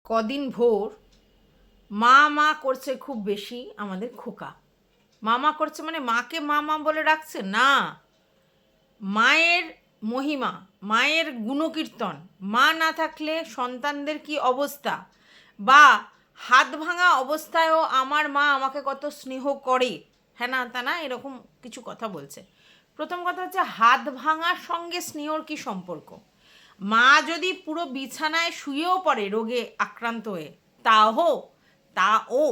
কদিন ভোর মা মা করছে খুব বেশি আমাদের খোকা। মা মা করছে মানে মাকে মা মা বলে ডাকছে না, মায়ের মহিমা, মায়ের গুণকীর্তন, মা না থাকলে সন্তানদের কি অবস্থা, বা হাত ভাঙা অবস্থায়ও আমার মা আমাকে কত স্নেহ করে, হ্যাঁ না তা না এরকম কিছু কথা বলছে। প্রথম কথা হচ্ছে, হাত ভাঙার সঙ্গে স্নেহর কি সম্পর্ক? মা যদি পুরো বিছানায় শুয়েও পড়ে রোগে আক্রান্ত হয়ে, তাও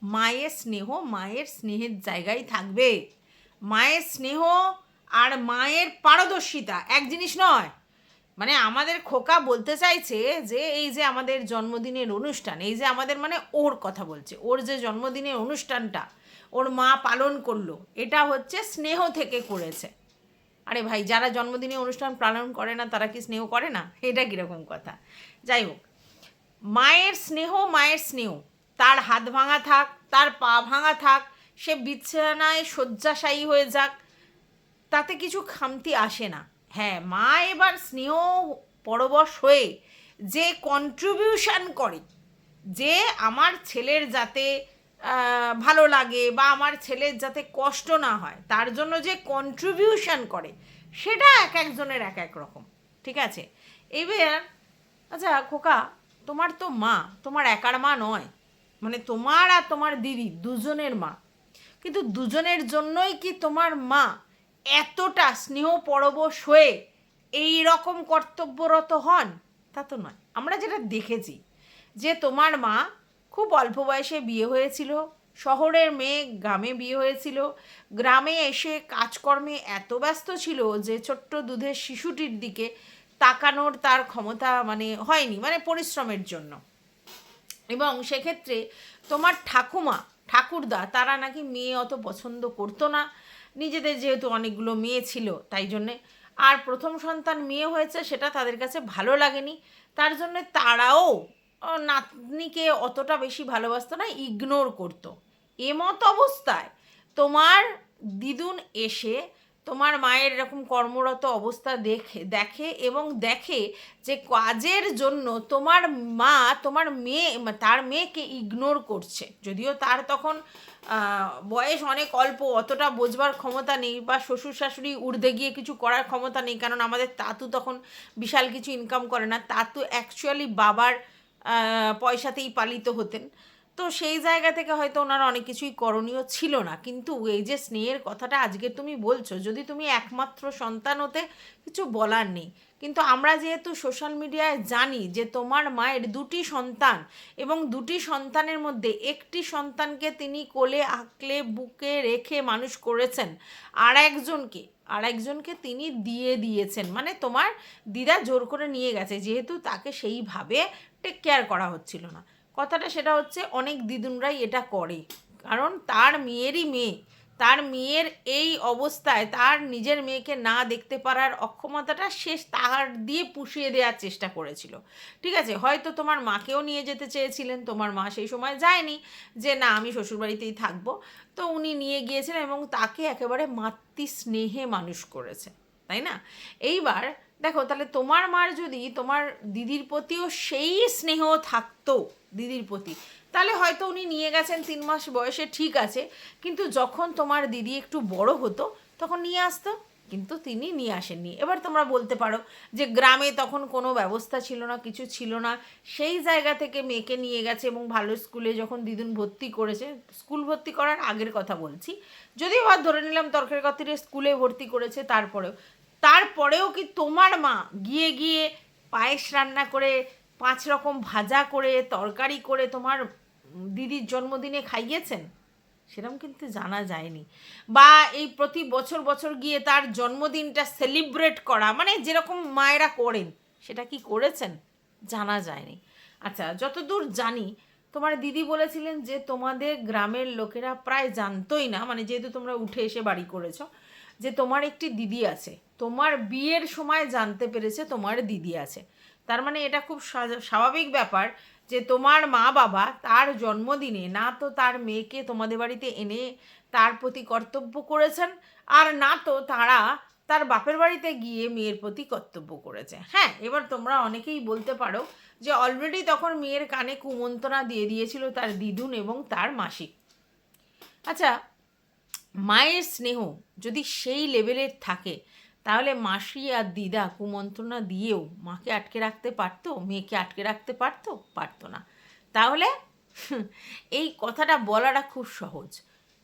মায়ের স্নেহ মায়ের স্নেহের জায়গায় থাকবে। মায়ের স্নেহ আর মায়ের পারদর্শিতা এক জিনিস নয়। মানে আমাদের খোকা বলতে চাইছে যে এই যে আমাদের জন্মদিনের অনুষ্ঠান, এই যে আমাদের মানে ওর কথা বলছে, ওর যে জন্মদিনের অনুষ্ঠানটা ওর মা পালন করলো, এটা হচ্ছে স্নেহ থেকে করেছে। আরে ভাই, যারা জন্মদিনে অনুষ্ঠান পালন করে না তারা কি স্নেহ করে না? এটা কীরকম কথা? যাই হোক, মায়ের স্নেহ মায়ের স্নেহ, তার হাত ভাঙা থাক, তার পা ভাঙা থাক, সে বিছানায় শয্যাশায়ী হয়ে যাক, তাতে কিছু খামতি আসে না। হ্যাঁ, মা এবার স্নেহ পরবশ হয়ে যে কন্ট্রিবিউশন করে, যে আমার ছেলের যাতে ভালো লাগে বা আমার ছেলের যাতে কষ্ট না হয় তার জন্য যে কন্ট্রিবিউশন করে, সেটা এক একজনের এক এক রকম। ঠিক আছে? এবার আচ্ছা খোকা, তোমার তো মা তোমার একার মা নয়, মানে তোমার আর তোমার দিদি দুজনের মা, কিন্তু দুজনের জন্যই কি তোমার মা এতটা স্নেহ পরবশ হয়ে এই রকম কর্তব্যরত হন? তা তো নয়। আমরা যেটা দেখেছি যে তোমার মা খুব অল্প বয়সে বিয়ে হয়েছিল, শহরের মেয়ে, গ্রামে বিয়ে হয়েছিল, গ্রামে এসে কাজকর্মে এত ব্যস্ত ছিল যে ছোট্ট দুধের শিশুটির দিকে তাকানোর তার ক্ষমতা মানে হয়নি, মানে পরিশ্রমের জন্য। এবং সেক্ষেত্রে তোমার ঠাকুমা ঠাকুরদা তারা নাকি মেয়ে অত পছন্দ করতো না, নিজেদের যেহেতু অনেকগুলো মেয়ে ছিল তাই জন্যে। আর প্রথম সন্তান মেয়ে হয়েছে সেটা তাদের কাছে ভালো লাগেনি, তার জন্য তারাও নাতনিকে অতটা বেশি ভালোবাসতো না, ইগনোর করতো। এমত অবস্থায় তোমার দিদুন এসে তোমার মায়ের এরকম কর্মরত অবস্থা দেখে এবং দেখে যে কাজের জন্য তোমার মা তোমার মেয়ে তার মেয়েকে ইগনোর করছে। যদিও তার তখন বয়স অনেক অল্প, অতটা বোঝবার ক্ষমতা নেই, বা শ্বশুর শাশুড়ি ঊর্ধ্বে গিয়ে কিছু করার ক্ষমতা নেই, কারণ আমাদের তাতু তখন বিশাল কিছু ইনকাম করে না, তাতু অ্যাকচুয়ালি বাবার পয়সাতেই পালিত হতেন। তো সেই জায়গা থেকে হয়তো ওনারা অনেক কিছুই করণীয় ছিল না। কিন্তু এই যে স্নেহের কথাটা আজকে তুমি বলছো, যদি তুমি একমাত্র সন্তান হতে কিছু বলার নেই, কিন্তু আমরা যেহেতু সোশ্যাল মিডিয়ায় জানি যে তোমার মায়ের দুটি সন্তান, এবং দুটি সন্তানের মধ্যে একটি সন্তানকে তিনি কোলে আঁকলে বুকে রেখে মানুষ করেছেন, আর একজনকে তিনি দিয়ে দিয়েছেন, মানে তোমার দিদা জোর করে নিয়ে গেছে, যেহেতু তাকে সেইভাবে টেক কেয়ার করা হচ্ছিল না। কথাটা সেটা হচ্ছে, অনেক দিদুনরাই এটা করে, কারণ তার মেয়েরই মেয়ে, তার মেয়ের এই অবস্থায় তার নিজের মেয়েকে না দেখতে পারার অক্ষমতাটা শেষ তাহার দিয়ে পুষিয়ে দেওয়ার চেষ্টা করেছিল। ঠিক আছে, হয়তো তোমার মাকেও নিয়ে যেতে চেয়েছিলেন, তোমার মা সেই সময় যায়নি, যে না আমি শ্বশুরবাড়িতেই থাকবো, তো উনি নিয়ে গিয়েছিলেন এবং তাকে একেবারে মাতৃ স্নেহে মানুষ করেছে, তাই না? এইবার দেখো, তাহলে তোমার মার যদি তোমার দিদির প্রতিও সেই স্নেহ থাকতো দিদির প্রতি, তাহলে হয়তো উনি নিয়ে গেছেন 3 মাস বয়সে, ঠিক আছে, কিন্তু যখন তোমার দিদি একটু বড় হতো তখন নিয়ে আসতো, কিন্তু তিনি নিয়ে আসেননি। এবার তোমরা বলতে পারো যে গ্রামে তখন কোনো ব্যবস্থা ছিল না, কিছু ছিল না, সেই জায়গা থেকে মেয়েকে নিয়ে গেছে এবং ভালো স্কুলে যখন দিদুন ভর্তি করেছে, স্কুল ভর্তি করার আগের কথা বলছি, যদিও বা ধরে নিলাম তর্কের খাতিরে স্কুলে ভর্তি করেছে, তারপরেও কি তোমার মা গিয়ে গিয়ে পায়েস রান্না করে, 5 রকম ভাজা করে, তরকারি করে তোমার দিদির জন্মদিনে খাইয়েছেন? সেরকম কিন্তু জানা যায়নি। বা এই প্রতি বছর বছর গিয়ে তার জন্মদিনটা সেলিব্রেট করা, মানে যেরকম মায়েরা করেন, সেটা কি করেছেন? জানা যায়নি। আচ্ছা, যতদূর জানি তোমার দিদি বলেছিলেন যে তোমাদের গ্রামের লোকেরা প্রায় জানতোই না, মানে যেহেতু তোমরা উঠে এসে বাড়ি করেছো, যে তোমার একটি দিদি আছে, তোমার বিয়ের সময় জানতে পেরেছে তোমার দিদি আছে। তার মানে এটা খুব স্বাভাবিক ব্যাপার যে তোমার মা বাবা তার জন্মদিনে না তো তার মেয়েকে তোমাদের বাড়িতে এনে তার প্রতি কর্তব্য করেছেন, আর না তো তারা তার বাপের বাড়িতে গিয়ে মেয়ের প্রতি কর্তব্য করেছে। হ্যাঁ, এবার তোমরা অনেকেই বলতে পারো যে অলরেডি তখন মেয়ের কানে কুমন্ত্রণা দিয়ে দিয়েছিল তার দিদুন এবং তার মাসি। আচ্ছা, মায়ের স্নেহ যদি সেই লেভেলের থাকে তাহলে মাসি আর দিদা কুমন্ত্রণা দিয়েও মাকে আটকে রাখতে পারতো, মেয়েকে আটকে রাখতে পারতো? পারতো না। তাহলে এই কথাটা বলাটা খুব সহজ,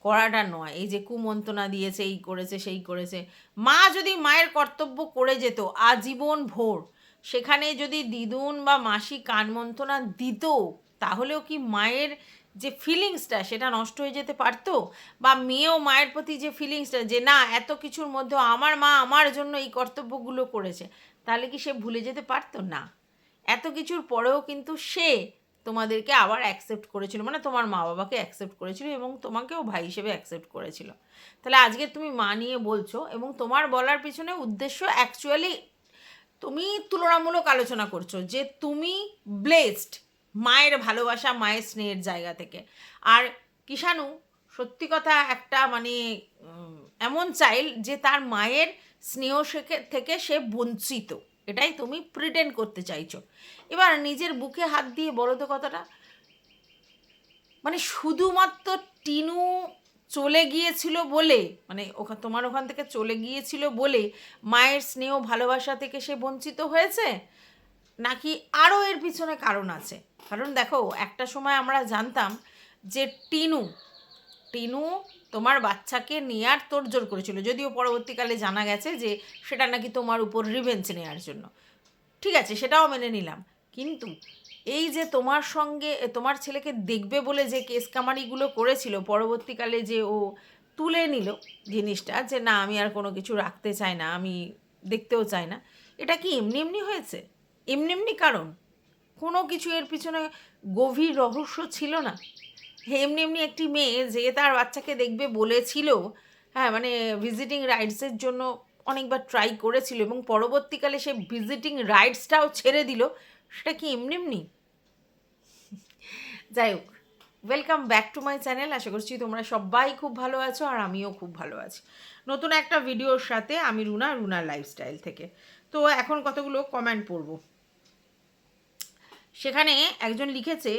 করাটা নয়। এই যে কুমন্ত্রণা দিয়েছে, এই করেছে, সেই করেছে, মা যদি মায়ের কর্তব্য করে যেত আজীবন ভোর, সেখানে যদি দিদুন বা মাসি কান মন্ত্রণা দিত, তাহলেও কি মায়ের যে ফিলিংসটা সেটা নষ্ট হয়ে যেতে পারতো? বা মেয়েও মায়ের প্রতি যে ফিলিংসটা, যে না এত কিছুর মধ্যেও আমার মা আমার জন্য এই কর্তব্যগুলো করেছে, তাহলে কি সে ভুলে যেতে পারতো? না। এত কিছুর পরেও কিন্তু সে তোমাদেরকে আবার অ্যাকসেপ্ট করেছিল, মানে তোমার মা বাবাকে অ্যাকসেপ্ট করেছিল এবং তোমাকেও ভাই হিসেবে অ্যাকসেপ্ট করেছিল। তাহলে আজকে তুমি মা নিয়ে বলছো এবং তোমার বলার পিছনে উদ্দেশ্য অ্যাকচুয়ালি তুমি তুলনামূলক আলোচনা করছো যে তুমি ব্লেসড মায়ের ভালোবাসা, মায়ের স্নেহের জায়গা থেকে। আর কিষাণু সত্যি কথা একটা মানে এমন চাইল্ড যে তার মায়ের স্নেহ থেকে সে বঞ্চিত, এটাই তুমি প্রিটেন্ড করতে চাইছো। এবার নিজের বুকে হাত দিয়ে বলো তো কথাটা, মানে শুধুমাত্র টিনু চলে গিয়েছিল বলে, মানে তোমার ওখান থেকে চলে গিয়েছিল বলে মায়ের স্নেহ ভালোবাসা থেকে সে বঞ্চিত হয়েছে, নাকি আরও এর পিছনে কারণ আছে? কারণ দেখো, একটা সময় আমরা জানতাম যে টিনু টিনু তোমার বাচ্চাকে নেওয়ার তোড়জোড় করেছিল, যদিও পরবর্তীকালে জানা গেছে যে সেটা নাকি তোমার উপর রিভেঞ্জ নেওয়ার জন্য। ঠিক আছে, সেটাও মেনে নিলাম, কিন্তু এই যে তোমার সঙ্গে তোমার ছেলেকে দেখবে বলে যে কেস কামারিগুলো করেছিল, পরবর্তীকালে যে ও তুলে নিল জিনিসটা যে না আমি আর কোনো কিছু রাখতে চাই না, আমি দেখতেও চাই না, এটা কি এমনি এমনি হয়েছে? এমনি এমনি কারণ? কোনো কিছু এর পিছনে গভীর রহস্য ছিল না? এমনি এমনি একটি মেয়ে যে তার বাচ্চাকে দেখবে বলেছিল, হ্যাঁ মানে ভিজিটিং রাইটসের জন্য অনেকবার ট্রাই করেছিল এবং পরবর্তীকালে সে ভিজিটিং রাইটসটাও ছেড়ে দিল, সেটা কি এমনি এমনি? যাই হোক, welcome back to my channel. আশা করছি তোমরা সবাই খুব ভালো আছো আর আমিও খুব ভালো আছি নতুন একটা ভিডিওর সাথে। আমি রুনার লাইফস্টাইল থেকে। তো এখন কতগুলো কমেন্ট পড়বো। সেখানে একজন লিখেছে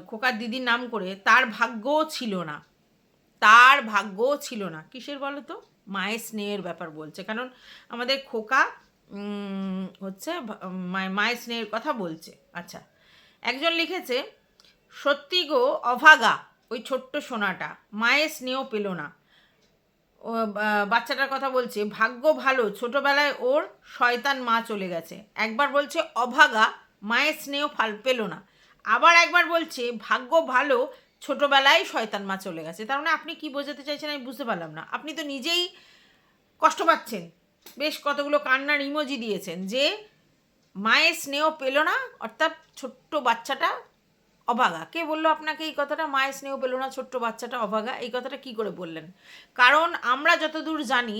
খোকার দিদির নাম করে, তার ভাগ্যও ছিল না, তার ভাগ্যও ছিল না। কিসের বলো তো? মায়ের স্নেহের ব্যাপার বলছে, কারণ আমাদের খোকা হচ্ছে মায়ের স্নেহের কথা বলছে। আচ্ছা, একজন লিখেছে সত্যি গো অভাগা ওই ছোট্ট সোনাটা, মায়ের স্নেহ পেল না। ও বাচ্চাটার কথা বলছে, ভাগ্য ভালো ছোটোবেলায় ওর শয়তান মা চলে গেছে। একবার বলছে অভাগা মায়ের স্নেহ পেল না, আবার একবার বলছে ভাগ্য ভালো ছোটোবেলায় শয়তান মা চলে গেছে। তার মানে আপনি কি বোঝাতে চাইছেন আমি বুঝতে পারলাম না। আপনি তো নিজেই কষ্ট পাচ্ছেন, বেশ কতগুলো কান্নার ইমোজি দিয়েছেন যে মায়ের স্নেহ পেল না, অর্থাৎ ছোট্ট বাচ্চাটা অভাগা। কে বললো আপনাকে এই কথাটা, মায়ের স্নেহ পেল না ছোট্ট বাচ্চাটা অভাগা? এই কথাটা কি করে বললেন? কারণ আমরা যতদূর জানি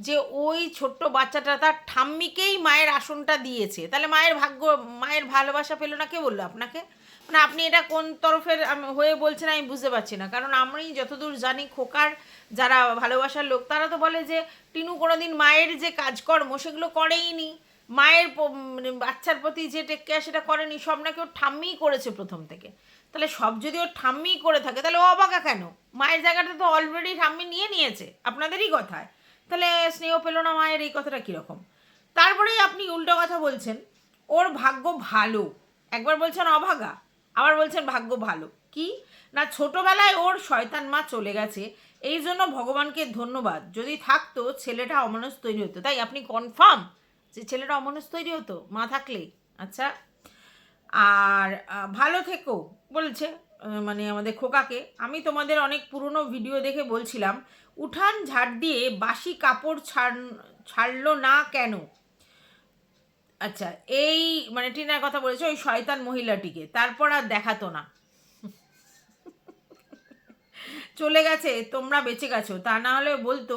যে ওই ছোট্ট বাচ্চাটা তার ঠাম্মিকেই মায়ের আসনটা দিয়েছে, তাহলে মায়ের ভাগ্য, মায়ের ভালোবাসা পেল না কে বললো আপনাকে? মানে আপনি এটা কোন তরফের হয়ে বলছেন আমি বুঝতে পারছি না। কারণ আমি যতদূর জানি খোকার যারা ভালোবাসার লোক তারা তো বলে যে টিনু কোনোদিন মায়ের যে কাজকর্ম সেগুলো করেই নি, মায়ের মানে বাচ্চার প্রতি যে টেক কেয়ার সেটা করেনি, সব নাকি ওর ঠাম্মিই করেছে প্রথম থেকে। তাহলে সব যদি ওর ঠাম্মিই করে থাকে তাহলে ও অবাকা কেন? মায়ের জায়গাটা তো অলরেডি ঠাম্মি নিয়ে নিয়েছে আপনাদেরই কথায়। তাহলে স্নেহ পেল না মায়ের, এই কথাটা কীরকম? তারপরেই আপনি উল্টো কথা বলছেন ওর ভাগ্য ভালো, একবার বলছেন অভাগা, আবার বলছেন ভাগ্য ভালো। কি না, ছোটোবেলায় ওর শয়তান মা চলে গেছে, এই জন্য ভগবানকে ধন্যবাদ, যদি থাকতো ছেলেটা অমানুষ তৈরি হতো। তাই আপনি কনফার্ম যে ছেলেটা অমানুষ তৈরি হতো মা থাকলে? আচ্ছা, আর ভালো থেকো বলছে মানে আমাদের খোকাকে। আমি তোমাদের অনেক পুরনো ভিডিও দেখে বলছিলাম উঠান ঝাড় দিয়ে বাসি কাপড় ছাড়লো না কেন? আচ্ছা, এই মানে টিনার কথা বলেছে ওই শয়তান মহিলাটিকে, তারপর আর দেখাতো না, চলে গেছে, তোমরা বেঁচে গেছো। তা না হলে বলতো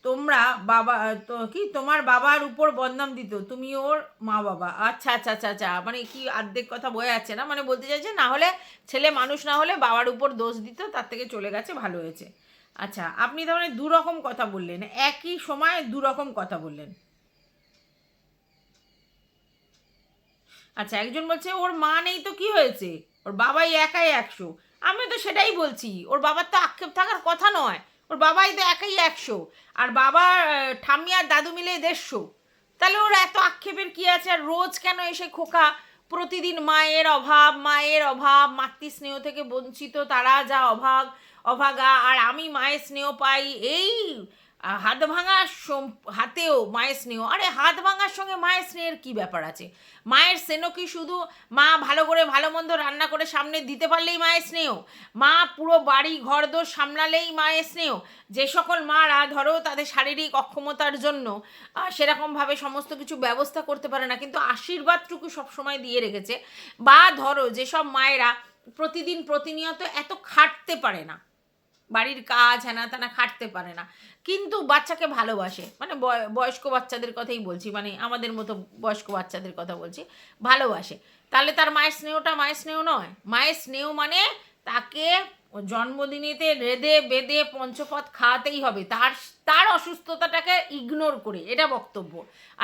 তোমরা বাবা তো কি তোমার বাবার উপর বদনাম দিত, তুমি ওর মা বাবা। আচ্ছা আচ্ছা আচ্ছা আচ্ছা, মানে কি অর্ধেক কথা বয়ে যাচ্ছে না, মানে বলতে চাইছে না হলে ছেলে মানুষ না হলে বাবার উপর দোষ দিত, তার থেকে চলে গেছে, ভালো হয়েছে। আচ্ছা, আপনি তাহলে দুরকম কথা বললেন, একই সময়ে দুরকম কথা বললেন। আচ্ছা, একজন বলছে ওর মা নেই তো কি হয়েছে, ওর বাবাই একাই 100। আমি তো সেটাই বলছি, ওর বাবার তো আক্ষেপ থাকার কথা নয়, ওর বাবাই তো একাই 100, আর বাবা ঠাম্মি আর দাদু মিলে 150। তাহলে ওর এত আক্ষেপের কি আছে? আর রোজ কেন এসে খোকা প্রতিদিন মায়ের অভাব, মায়ের অভাব, মাতৃস্নেহ থেকে বঞ্চিত তারা যা অভাগা, আর আমি মায়ের স্নেহ পাই, এই হাত ভাঙার হাতেও মায়ের স্নেহ। আরে হাত ভাঙার সঙ্গে মায়ের স্নেহের কি ব্যাপার আছে? মায়ের স্নেহ কি শুধু মা ভালো করে ভালো মন্দ রান্না করে সামনে দিতে পারলেই মায়ের স্নেহ? মা পুরো বাড়ি ঘরদোর সামলালেই মায়ের স্নেহ? যে সকল মারা ধরো তাদের শারীরিক অক্ষমতার জন্য সেরকমভাবে সমস্ত কিছু ব্যবস্থা করতে পারে না, কিন্তু আশীর্বাদটুকু সবসময় দিয়ে রেখেছে, বা ধরো যেসব মায়েরা প্রতিদিন প্রতিনিয়ত এত খাটতে পারে না, বাড়ির কাজ হ্যানা ত্যানা খাটতে পারে না, কিন্তু বাচ্চাকে ভালোবাসে, মানে বয়স্ক বাচ্চাদের কথাই বলছি, মানে আমাদের মতো বয়স্ক বাচ্চাদের কথা বলছি, ভালোবাসে, তাহলে তার মায়ের স্নেহটা মায়ের স্নেহ নয়? মায়ের স্নেহ মানে তাকে জন্মদিনেতে রেঁধে বেঁধে পঞ্চপদ খাওয়াতেই হবে, তার তার অসুস্থতাটাকে ইগনোর করে, এটা বক্তব্য।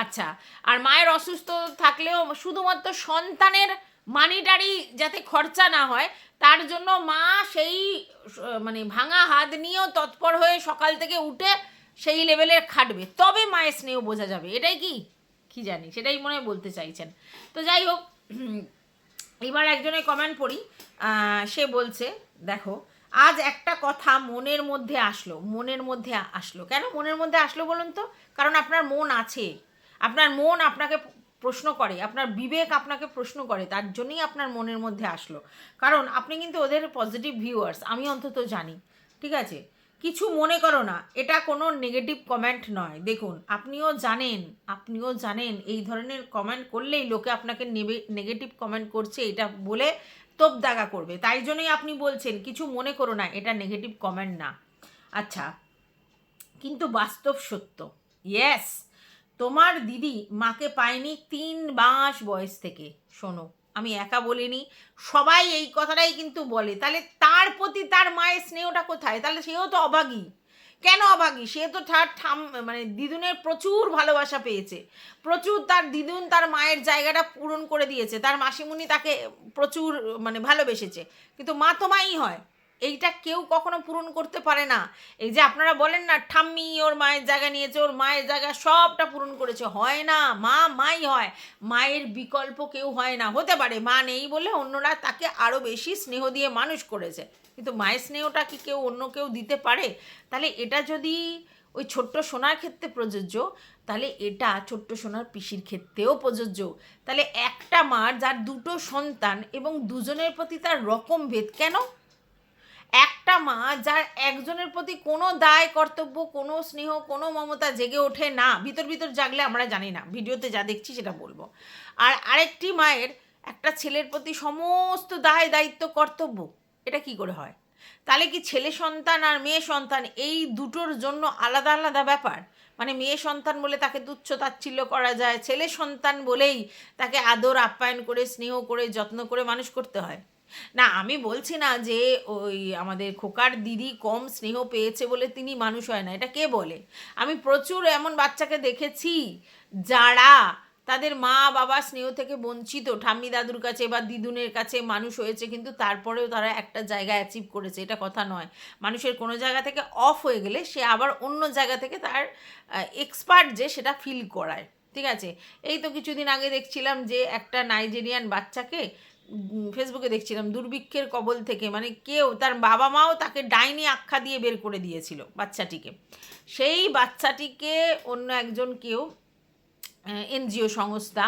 আচ্ছা, আর মায়ের অসুস্থ থাকলেও শুধুমাত্র সন্তানের মানিটারি যাতে খরচা না হয় তার জন্য মা সেই মানে ভাঙা হাত নিয়েও তৎপর হয়ে সকাল থেকে উঠে সেই লেভেলের খাটবে, তবে মায়ের স্নেহ বোঝা যাবে। এটাই কি কি জানি, সেটাই মনে হয় বলতে চাইছেন। তো যাই হোক, এবার একজনের কমেন্ট পড়ি। সে বলছে, দেখো, আজ একটা কথা মনের মধ্যে আসলো। মনের মধ্যে আসলো কেন? মনের মধ্যে আসলো বলুন তো? কারণ আপনার মন আছে, আপনার মন আপনাকে প্রশ্ন করে, আপনার বিবেক আপনাকে প্রশ্ন করে, তার জন্যই আপনার মনের মধ্যে আসলো। কারণ আপনি কিন্তু ওদের পজিটিভ ভিউয়ার্স, আমি অন্তত জানি, ঠিক আছে? কিছু মনে করো না, এটা কোনো নেগেটিভ কমেন্ট নয়। দেখুন, আপনিও জানেন এই ধরনের কমেন্ট করলেই লোকে আপনাকে নেগেটিভ কমেন্ট করছে এটা বলে তোপ দাগা করবে, তাই জন্যই আপনি বলছেন কিছু মনে করো না, এটা নেগেটিভ কমেন্ট না। আচ্ছা, কিন্তু বাস্তব সত্য, ইয়েস, তোমার দিদি মাকে পায়নি 3 মাস বয়স থেকে। শোনো, আমি একা বলিনি, সবাই এই কথাটাই কিন্তু বলে। তাহলে তার প্রতি তার মায়ের স্নেহটা কোথায়? তাহলে সেও তো অভাগী। কেন অভাগী? সে তো তার মানে দিদুনের প্রচুর ভালোবাসা পেয়েছে, প্রচুর, তার দিদুন তার মায়ের জায়গাটা পূরণ করে দিয়েছে, তার মাসিমুনি তাকে প্রচুর মানে ভালোবেসেছে, কিন্তু মা তো মাই হয়, এইটা কেউ কখনো পূরণ করতে পারে না। এই যে আপনারা বলেন না ঠাম্মি ওর মায়ের জায়গা নিয়েছে, ওর মায়ের জায়গা সবটা পূরণ করেছে, হয় না, মা মাই হয়, মায়ের বিকল্প কেউ হয় না। হতে পারে মা নেই বলে অন্যরা তাকে আরও বেশি স্নেহ দিয়ে মানুষ করেছে, কিন্তু মায়ের স্নেহটা কি কেউ অন্য কেউ দিতে পারে? তাহলে এটা যদি ওই ছোট্ট সোনার ক্ষেত্রে প্রযোজ্য, তাহলে এটা ছোট্ট সোনার পিসির ক্ষেত্রেও প্রযোজ্য। তাহলে একটা মার যার 2টো সন্তান এবং দুজনের প্রতি তার রকম ভেদ কেন? একটা মা যার একজনের প্রতি কোনো দায় কর্তব্য, কোনো স্নেহ, কোনো মমতা জেগে ওঠে না, ভিতর ভিতর জাগলে আমরা জানি না, ভিডিওতে যা দেখছি সেটা বলবো, আর আরেকটি মায়ের একটা ছেলের প্রতি সমস্ত দায় দায়িত্ব কর্তব্য, এটা কি করে হয়? তাহলে কি ছেলে সন্তান আর মেয়ে সন্তান এই দুটোর জন্য আলাদা আলাদা ব্যাপার? মানে মেয়ে সন্তান বলে তাকে তুচ্ছ তাচ্ছিল্য করা যায়, ছেলে সন্তান বলেই তাকে আদর আপ্যায়ন করে স্নেহ করে যত্ন করে মানুষ করতে হয়? না, আমি বলছি না যে ওই আমাদের খোকার দিদি কম স্নেহ পেয়েছে বলে তিনি মানুষ হয় না, এটা কে বলে? আমি প্রচুর এমন বাচ্চাকে দেখেছি যারা তাদের মা বাবা স্নেহ থেকে বঞ্চিত, ঠাম্মি দাদুর কাছে বা দিদুনের কাছে মানুষ হয়েছে, কিন্তু তারপরেও তারা একটা জায়গা অ্যাচিভ করেছে, এটা কথা নয়। মানুষের কোনো জায়গা থেকে অফ হয়ে গেলে সে আবার অন্য জায়গা থেকে তার এক্সপার্ট যে সেটা ফিল করায়, ঠিক আছে? এই তো কিছুদিন আগে দেখছিলাম যে একটা নাইজেরিয়ান বাচ্চাকে ফেসবুকে দেখছিলাম দুর্ভিক্ষের কবল থেকে, মানে কেউ তার বাবা মাও তাকে ডাইনি আখ্যা দিয়ে বের করে দিয়েছিল বাচ্চাটিকে। সেই বাচ্চাটিকে অন্য একজন কেউ এনজিও সংস্থা,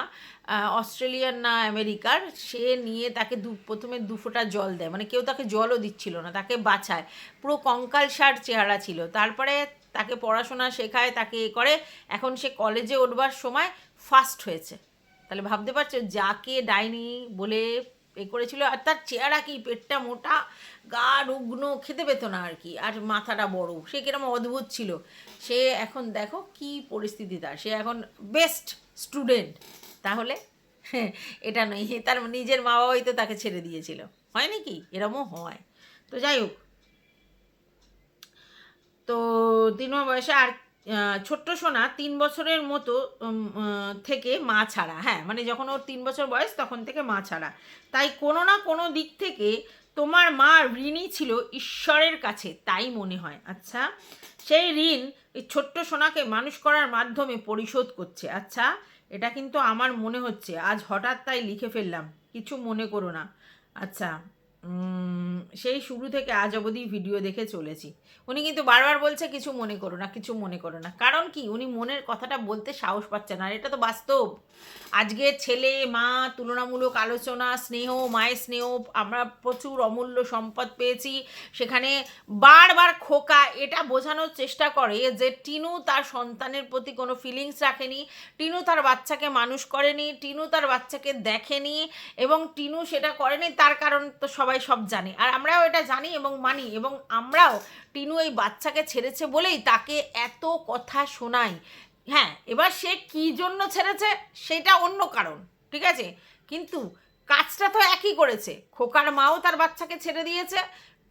অস্ট্রেলিয়ান না আমেরিকার, সে নিয়ে তাকে প্রথমে 2 ফোঁটা জল দেয়, মানে কেউ তাকে জলও দিচ্ছিল না, তাকে বাঁচায়, পুরো কঙ্কালসার চেহারা ছিল, তারপরে তাকে পড়াশোনা শেখায়, তাকে করে, এখন সে কলেজে উঠবার সময় ফার্স্ট হয়েছে। তাহলে ভাবতে পারছো যাকে ডাইনি বলে করেছিল, আর তার চেহারা কি, পেটটা মোটা, গা রুগ্ন, খেতে পেত না আর কি, আর মাথাটা বড়, সে কিরকম অদ্ভুত ছিল। সে এখন দেখো কি পরিস্থিতি তার, সে এখন বেস্ট স্টুডেন্ট। তাহলে এটা নয়, তার নিজের মা বাবাই তো তাকে ছেড়ে দিয়েছিল, হয় নাকি? এরমও হয়। তো যাই হোক, তো 3 মাস বয়সে। আর ছোট্ট সোনা 3 বছরের মতো থেকে মা ছাড়া। হ্যাঁ, মানে যখন ওর 3 বছর বয়স তখন থেকে মা ছাড়া। তাই কোনো না কোনো দিক থেকে তোমার মা ঋণী ছিল ঈশ্বরের কাছে, তাই মনে হয়। আচ্ছা, সেই ঋণ এই ছোট্ট সোনাকে মানুষ করার মাধ্যমে পরিশোধ করছে। আচ্ছা, এটা কিন্তু আমার মনে হচ্ছে, আজ হঠাৎ তাই লিখে ফেললাম, কিছু মনে করো না। আচ্ছা, সেই শুরু থেকে আজ অবধি ভিডিও দেখে চলেছি। উনি কিন্তু বারবার বলছে কিছু মনে করো না, কিছু মনে করো না। কারণ কি, উনি মনের কথাটা বলতে সাহস পাচ্ছে না, আর এটা তো বাস্তব। আজকে ছেলে মা তুলনামূলক আলোচনা, স্নেহ, মায়ের স্নেহ, আমরা প্রচুর অমূল্য সম্পদ পেয়েছি। সেখানে বারবার খোকা এটা বোঝানোর চেষ্টা করে যে টিনু তার সন্তানের প্রতি কোনো ফিলিংস রাখেনি, টিনু তার বাচ্চাকে মানুষ করেনি, টিনু তার বাচ্চাকে দেখেনি, এবং টিনু সেটা করেনি তার কারণ তো সবাই সব জানে, আর আমরাও এটা জানি এবং মানি। এবং আমরাও টিনু এই বাচ্চাকে ছেড়েছে বলেই তাকে এত কথা শোনাই। হ্যাঁ, এবার সে কী জন্য ছেড়েছে সেটা অন্য কারণ, ঠিক আছে, কিন্তু কাজটা তো একই করেছে। খোকার মাও তার বাচ্চাকে ছেড়ে দিয়েছে,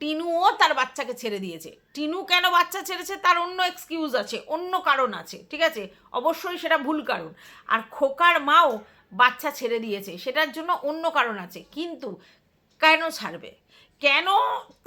টিনুও তার বাচ্চাকে ছেড়ে দিয়েছে। টিনু কেন বাচ্চা ছেড়েছে তার অন্য এক্সকিউজ আছে, অন্য কারণ আছে, ঠিক আছে, অবশ্যই সেটা ভুল কারণ। আর খোকার মাও বাচ্চা ছেড়ে দিয়েছে, সেটার জন্য অন্য কারণ আছে। কিন্তু কেন ছাড়বে, কেন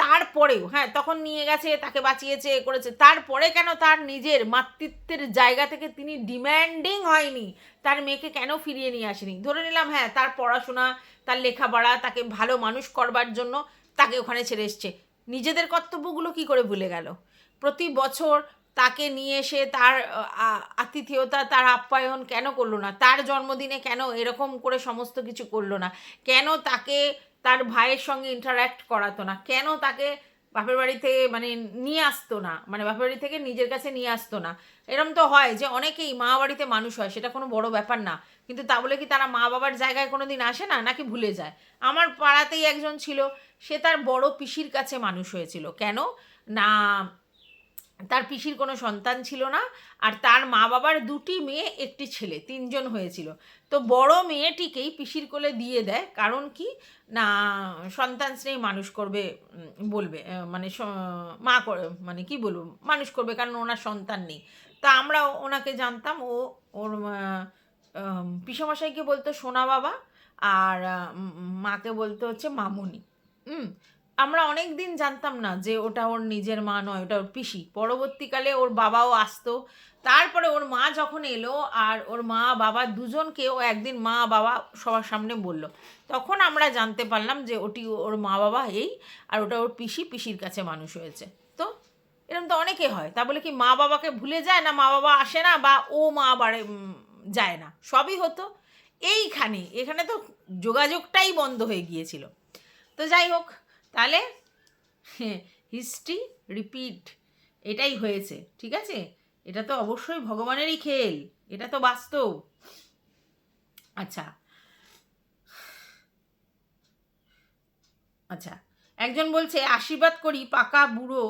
তারপরেও, হ্যাঁ তখন নিয়ে গেছে, তাকে বাঁচিয়েছে, করেছে, তারপরে কেন তার নিজের মাতৃত্বের জায়গা থেকে তিনি ডিম্যান্ডিং হয়নি, তার মেয়েকে কেন ফিরিয়ে নিয়ে আসেনি? ধরে নিলাম হ্যাঁ তার পড়াশোনা, তার লেখাপড়া, তাকে ভালো মানুষ করবার জন্য তাকে ওখানে ছেড়ে এসছে, নিজেদের কর্তব্যগুলো কি করে ভুলে গেল? প্রতি বছর তাকে নিয়ে এসে তার আতিথেয়তা, তার আপ্যায়ন কেন করলো না? তার জন্মদিনে কেন এরকম করে সমস্ত কিছু করলো না? কেন তাকে তার ভাইয়ের সঙ্গে ইন্টারঅ্যাক্ট করাতো না? কেন তাকে বাপের বাড়িতে মানে নিয়ে আসতো না, মানে বাপের বাড়ি থেকে নিজের কাছে নিয়ে আসতো না? এরম তো হয় যে অনেকেই মা বাড়িতে মানুষ হয়, সেটা কোনো বড় ব্যাপার না, কিন্তু তা বলে কি তারা মা বাবার জায়গায় কোনো দিন আসে না, নাকি ভুলে যায়? আমার পাড়াতেই একজন ছিল, সে তার বড় পিসির কাছে মানুষ হয়েছিল। কেন না, তার পিসির কোনো সন্তান ছিল না, আর তার মা বাবার 2টি মেয়ে 1টি ছেলে, 3জন হয়েছিল। তো বড় মেয়েটিকেই পিসির কোলে দিয়ে দেয়, কারণ কি না, সন্তান স্নেহ মানুষ করবে, বলবে মানে মা করে, মানে কি বলবো, মানুষ করবে, কারণ ওনার সন্তান নেই। তা আমরা ওনাকে জানতাম, ওর পিসমশাইকে বলতো সোনা বাবা, আর মাকে বলতো হচ্ছে মামুনি। আমরা অনেক দিন জানতাম না যে ওটা ওর নিজের মা নয়, ওটা ওর পিসি। পরবর্তীকালে ওর বাবাও আসতো, তারপরে ওর মা যখন এলো, আর ওর মা বাবা দুজনকেও একদিন মা বাবা সবার সামনে বলল, তখন আমরা জানতে পারলাম যে ওটি ওর মা বাবা এই, আর ওটা ওর পিসি, পিসির কাছে মানুষ হয়েছে। তো এরকম তো অনেকে হয়, তা বলে কি মা বাবাকে ভুলে যায় না, মা বাবা আসে না, বা ও মা বাড়ি যায় না, সবই হতো। এখানে তো যোগাযোগটাই বন্ধ হয়ে গিয়েছিল। তো যাই হোক, তাহলে হিস্ট্রি রিপিট, এটাই হয়েছে, ঠিক আছে, এটা তো অবশ্যই ভগবানেরই খেল, এটা তো বাস্তব। আচ্ছা আচ্ছা, একজন বলছে আশীর্বাদ করি পাকা বুড়ো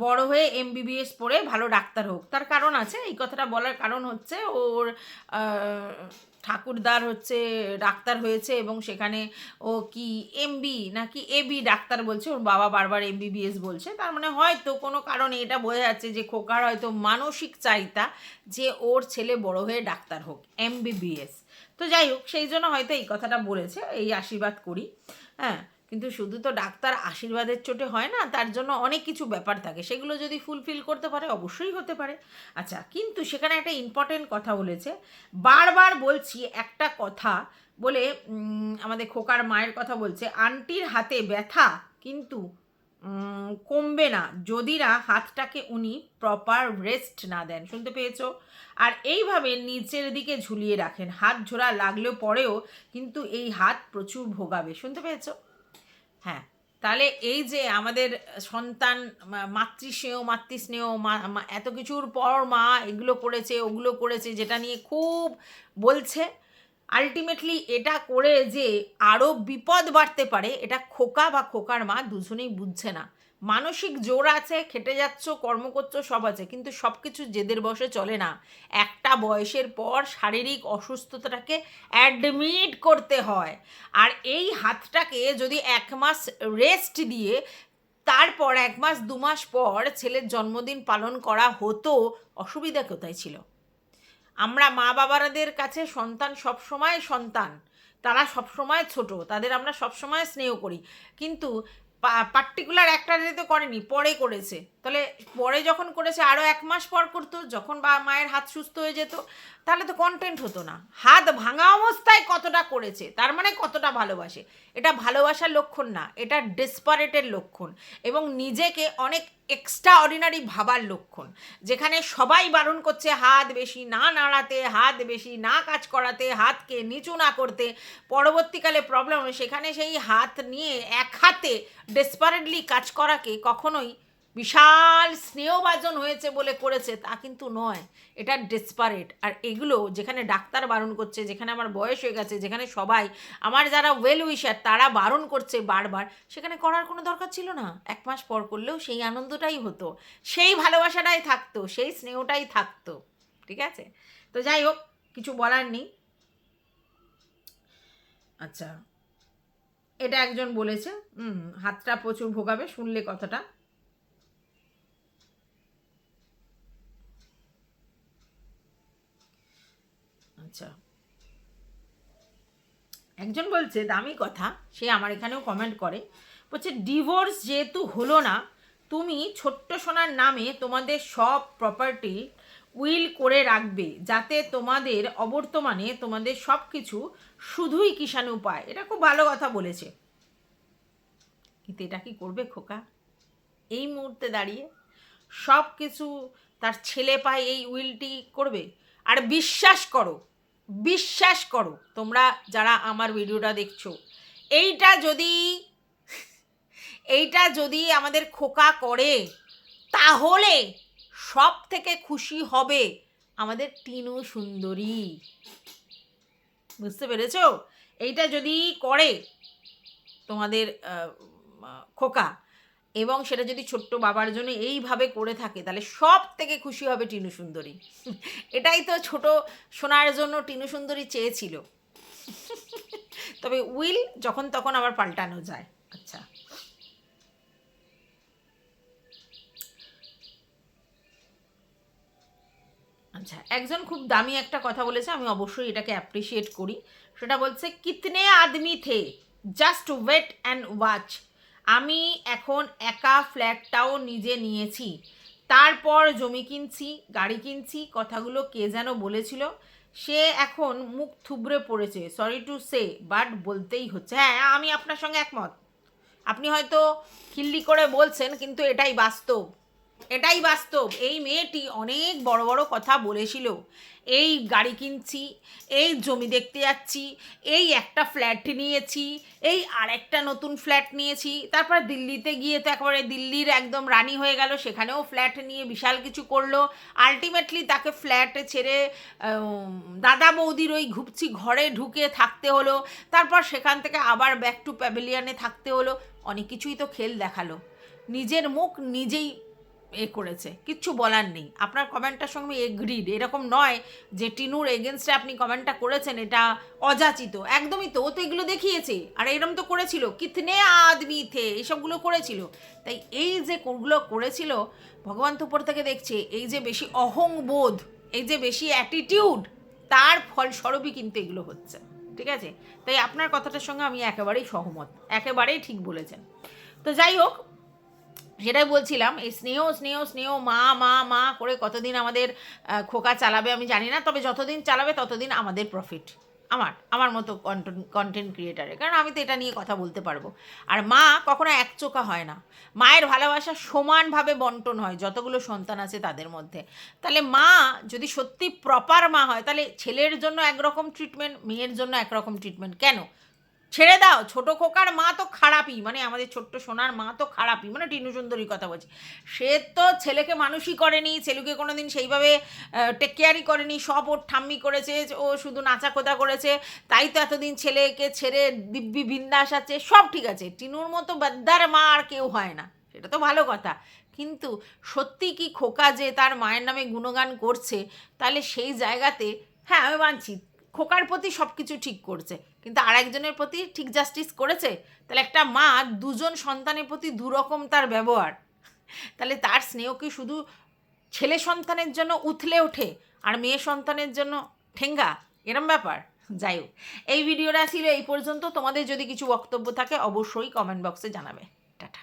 বড় হয়ে এমবিবিএস পড়ে ভালো ডাক্তার হোক। তার কারণ আছে, এই কথাটা বলার কারণ হচ্ছে ওর ঠাকুরদার হচ্ছে ডাক্তার হয়েছে, এবং সেখানে ও কি এমবি নাকি এবি ডাক্তার বলছে, ওর বাবা বারবার এমবিবিএস বলছে, তার মানে হয়তো কোনো কারণে এটা বোঝা যাচ্ছে যে খোকার হয়তো মানসিক চাহিদা যে ওর ছেলে বড় হয়ে ডাক্তার হোক, এমবিবিএস। তো যাই হোক, সেই জন্য হয়তো এই কথাটা বলেছে, এই আশীর্বাদ করি। হ্যাঁ, কিন্তু শুধু তো ডাক্তার আশীর্বাদের চোটে হয় না, তার জন্য অনেক কিছু ব্যাপার থাকে, সেগুলো যদি ফুলফিল করতে পারে অবশ্যই হতে পারে। আচ্ছা, কিন্তু সেখানে একটা ইম্পর্টেন্ট কথা বলেছে, বারবার বলছি একটা কথা বলে, আমাদের খোকার মায়ের কথা বলছে, আন্টির হাতে ব্যথা কিন্তু কমবে না যদি না হাতটাকে উনি প্রপার রেস্ট না দেন। শুনতে পেয়েছো? আর এইভাবে নিচের দিকে ঝুলিয়ে রাখেন, হাত ঝোড়া লাগলেও পরেও কিন্তু এই হাত প্রচুর ভোগাবে। শুনতে পেয়েছো? হ্যাঁ, তাহলে এই যে আমাদের সন্তান, মাতৃস্নেহ, এত কিছুর পর মা এগুলো করেছে, ওগুলো করেছে, যেটা নিয়ে খুব বলছে, আলটিমেটলি এটা করে যে আরও বিপদ বাড়তে পারে, এটা খোকা বা খোকার মা দুজনেই বুঝছে না। মানসিক জোর আছে, খেটে যাচ্ছ, কর্ম করছো, সব আছে, কিন্তু সব কিছু জেদের বশে চলে না। একটা বয়সের পর শারীরিক অসুস্থতাটাকে অ্যাডমিট করতে হয়, আর এই হাতটাকে যদি 1 মাস রেস্ট দিয়ে তারপর 1 মাস 2 মাস পর ছেলের জন্মদিন পালন করা হতো, অসুবিধা কোথায় ছিল? আমরা মা বাবাদের কাছে সন্তান সবসময় সন্তান, তারা সবসময় ছোট, তাদের আমরা সবসময় স্নেহ করি, কিন্তু পার্টিকুলার একটা তো করেনি, পরে করেছে। তাহলে পরে যখন করেছে আরও 1 মাস পর করতো, যখন মায়ের হাত সুস্থ হয়ে যেত, তাহলে তো কন্টেন্ট হতো না। হাত ভাঙা অবস্থায় কতটা করেছে, তার মানে কতটা ভালোবাসে। এটা ভালোবাসার লক্ষণ না, এটা ডেসপারেটের লক্ষণ এবং নিজেকে অনেক এক্সট্রা অর্ডিনারি ভাবার লক্ষণ। যেখানে সবাই বারণ করছে হাত বেশি না নাড়াতে, হাত বেশি না কাজ করাতে, হাতকে নিচু না করতে, পরবর্তীকালে প্রবলেম হয়, সেখানে সেই হাত নিয়ে এক হাতে ডেসপারেটলি কাজ করাকে কখনোই বিশাল স্নেহভাজন হয়েছে বলে করেছে তা কিন্তু নয়, এটা ডেসপারেট। আর এগুলো যেখানে ডাক্তার বারণ করছে, যেখানে আমার বয়স হয়ে গেছে, যেখানে সবাই আমার যারা ওয়েল উইশার তারা বারণ করছে বারবার, সেখানে করার কোনো দরকার ছিল না। 1 মাস পর করলেও সেই আনন্দটাই হতো, সেই ভালোবাসাটাই থাকতো, সেই স্নেহটাই থাকতো। ঠিক আছে, তো যাই হোক, কিছু বলার নেই। আচ্ছা, এটা একজন বলেছে হাতটা প্রচুর ভোগাবে, শুনলে কথাটা। আচ্ছা, একজন বলছে দামি কথা, সে আমার এখানেও কমেন্ট করে, বলছে ডিভোর্স যেহেতু হলো না, তুমি ছোট্ট সোনার নামে তোমাদের সব প্রপার্টি উইল করে রাখবে, যাতে তোমাদের অবর্তমানে তোমাদের সব কিছু শুধুই কিষাণু পায়। এটা খুব ভালো কথা বলেছে, কিন্তু এটা কি করবে খোকা এই মুহূর্তে দাঁড়িয়ে? সব কিছু তার ছেলে পায় এই উইলটি করবে? আর বিশ্বাস করো, বিশ্বাস করো তোমরা যারা আমার ভিডিওটা দেখছো, এইটা যদি এইটা যদি আমাদের খোকা করে, তাহলে সব থেকে খুশি হবে আমাদের টিনু সুন্দরী। বুঝতে পেরেছো? এইটা যদি করে তোমাদের খোকা, এবং সেটা যদি ছোট্ট বাবার জন্য এইভাবে করে থাকে, তাহলে সব থেকে খুশি হবে টিনু সুন্দরী। এটাই তো ছোট সোনার জন্য টিনু সুন্দরী চেয়েছিল। তবে উইল যখন তখন আবার পাল্টানো যায়। আচ্ছা, আচ্ছা, একজন খুব দামি একটা কথা বলেছে, আমি অবশ্যই এটাকে অ্যাপ্রিসিয়েট করি। সেটা বলছে কিতনে আদমি থে, জাস্ট ওয়েট অ্যান্ড ওয়াচ। আমি এখন একা ফ্ল্যাটটাও নিজে নিয়েছি, তারপর জমি কিনছি, গাড়ি কিনছি। কথাগুলো কে যেন বলেছিল, সে এখন মুখ থুবড়ে পড়েছে, সরি টু সে, বাট বলতেই হচ্ছে। হ্যাঁ, আমি আপনার সঙ্গে একমত। আপনি হয়তো খিল্লি করে বলছেন, কিন্তু এটাই বাস্তব, এটাই বাস্তব। এই মেয়েটি অনেক বড় বড় কথা বলেছিল, এই গাড়ি কিনছি, এই জমি দেখতে যাচ্ছি, এই একটা ফ্ল্যাট নিয়েছি, এই আরেকটা নতুন ফ্ল্যাট নিয়েছি, তারপর দিল্লিতে গিয়ে তো একেবারে দিল্লির একদম রানী হয়ে গেল, সেখানেও ফ্ল্যাট নিয়ে বিশাল কিছু করলো। আলটিমেটলি তাকে ফ্ল্যাটে ছেড়ে দাদা বৌদির ওই ঘুপচি ঘরে ঢুকে থাকতে হলো, তারপর সেখান থেকে আবার ব্যাক টু প্যাভিলিয়নে থাকতে হলো। অনেক কিছুই তো খেল দেখালো, নিজের মুখ নিজেই করেছে, কিচ্ছু বলার নেই। আপনার কমেন্টটার সঙ্গে এগ্রিড, এরকম নয় যে টিনুর এগেনস্টে আপনি কমেন্টটা করেছেন এটা অযাচিত, একদমই তো। ও তো এগুলো দেখিয়েছে, আর এরম তো করেছিল, কিতনে আদমি থে, এইসবগুলো করেছিল। তাই এই যে কোনগুলো করেছিল, ভগবান তো উপর থেকে দেখছে, এই যে বেশি অহংবোধ, এই যে বেশি অ্যাটিটিউড, তার ফলস্বরূপই কিন্তু এগুলো হচ্ছে। ঠিক আছে, তাই আপনার কথাটার সঙ্গে আমি একেবারেই সহমত, একেবারেই ঠিক বলেছেন। তো যাই হোক, সেটাই বলছিলাম, এই স্নেহ স্নেহ স্নেহ মা মা মা করে কতদিন আমাদের খোকা চালাবে আমি জানি না, তবে যতদিন চালাবে ততদিন আমাদের প্রফিট, আমার মতো কন্টেন্ট ক্রিয়েটারে, কারণ আমি তো এটা নিয়ে কথা বলতে পারবো। আর মা কখনো একচোখা হয় না, মায়ের ভালোবাসা সমানভাবে বন্টন হয় যতগুলো সন্তান আছে তাদের মধ্যে। তাহলে মা যদি সত্যি প্রপার মা হয়, তাহলে ছেলের জন্য একরকম ট্রিটমেন্ট, মেয়ের জন্য একরকম ট্রিটমেন্ট কেন? ছেড়ে দাও, ছোট খোকার মা তো খারাপই, মানে আমাদের ছোট্ট সোনার মা তো খারাপই, মানে টিনু সুন্দরীর কথা বলছি। সে তো ছেলেকে মানুষই করেনি, ছেলেকে কোনো দিন সেইভাবে টেক কেয়ারই করেনি, সব ওর ঠাম্মি করেছে, ও শুধু নাচাকোদা করেছে, তাই তো এতদিন ছেলেকে ছেড়ে দিব্যি বিন্দাস আছে, সব ঠিক আছে। টিনুর মতো বাদ্দার মা আর কেউ হয় না, সেটা তো ভালো কথা। কিন্তু সত্যি কি খোকা যে তার মায়ের নামে গুণগান করছে, তাহলে সেই জায়গাতে হ্যাঁ আমি মানছি খোকার প্রতি সব কিছু ঠিক করছে, কিন্তু আরেকজনের প্রতি ঠিক জাস্টিস করেছে? তাহলে একটা মা দুজন সন্তানের প্রতি দুরকম তার ব্যবহার, তাহলে তার স্নেহ কি শুধু ছেলে সন্তানের জন্য উথলে ওঠে আর মেয়ে সন্তানের জন্য ঠেঙ্গা? এরম ব্যাপার। যাই হোক, এই ভিডিওটা ছিল এই পর্যন্ত। তোমাদের যদি কিছু বক্তব্য থাকে অবশ্যই কমেন্ট বক্সে জানাবে। টাটা।